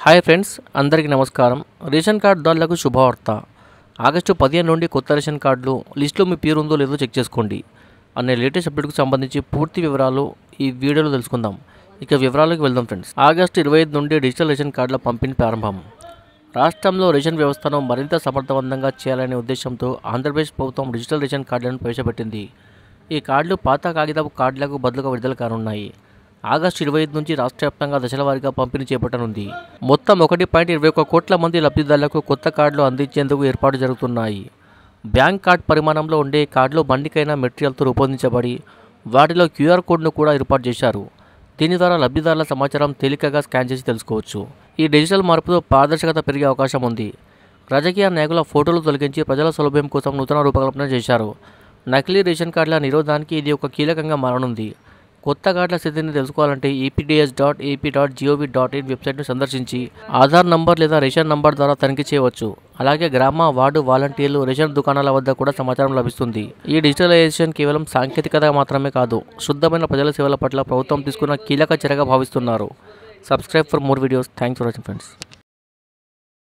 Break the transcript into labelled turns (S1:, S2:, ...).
S1: Hi friends, అందరికీ నమస్కారం. Ration కార్డుదారులకు శుభవార్త. ఆగస్టు 15 నుండి కొత్త రేషన్ కార్డులు లిస్టులో మీ పేరు ఉందో లేదో చెక్ చేసుకోండి అనే లేటెస్ట్ అప్డేట్కు సంబంధించి పూర్తి వివరాలు ఈ వీడియోలో తెలుసుకుందాం. ఇక వివరాలకు వెళ్దాం ఫ్రెండ్స్. ఆగస్టు 25 నుండి డిజిటల్ రేషన్ కార్డుల పంపిణీ ప్రారంభం. రాష్ట్రంలో రేషన్ వ్యవస్థను మరింత సమర్థవంతంగా చేయాలనే ఉద్దేశంతో ఆంధ్రప్రదేశ్ ప్రభుత్వం డిజిటల్ రేషన్ కార్డులను ప్రవేశపెట్టింది. ఈ కార్డులు పాత కాగితపు కార్డులకు బదులుగా విడుదల కానున్నాయి. ఆగస్టు 25 నుంచి రాష్ట్ర వ్యాప్తంగా దశల వారీగా పంపిణీ చేపట్టనుంది. మొత్తం 1.21 కోట్ల మంది లబ్ధిదారులకు కొత్త కార్డులు అందించేందుకు ఏర్పాటు జరుగుతున్నాయి. బ్యాంక్ కార్డ్ పరిమాణంలో ఉండే కార్డులు బండికైన మెటీరియల్తో రూపొందించబడి వాటిలో క్యూఆర్ కోడ్ను కూడా ఏర్పాటు చేశారు. దీని ద్వారా లబ్ధిదారుల సమాచారం తేలికగా స్కాన్ చేసి తెలుసుకోవచ్చు. ఈ డిజిటల్ మార్పుతో పారదర్శకత పెరిగే అవకాశం ఉంది. రాజకీయ నాయకుల ఫోటోలు తొలగించి ప్రజల సౌలభ్యం కోసం నూతన రూపకల్పన చేశారు. నకిలీ రేషన్ కార్డుల నిరోధానికి ఇది ఒక కీలకంగా మారనుంది. కొత్త కార్డుల స్థితిని తెలుసుకోవాలంటే epds.ap.gov.in వెబ్సైట్ను సందర్శించి ఆధార్ నంబర్ లేదా రేషన్ నంబర్ ద్వారా తనిఖీ చేయవచ్చు. అలాగే గ్రామ, వార్డు వాలంటీర్లు, రేషన్ దుకాణాల వద్ద కూడా సమాచారం లభిస్తుంది. ఈ డిజిటలైజేషన్ కేవలం సాంకేతికత మాత్రమే కాదు, శుద్ధమైన ప్రజల సేవల పట్ల ప్రభుత్వం తీసుకున్న కీలక చర్యగా భావిస్తున్నారు. Subscribe for more videos. Thanks for watching friends.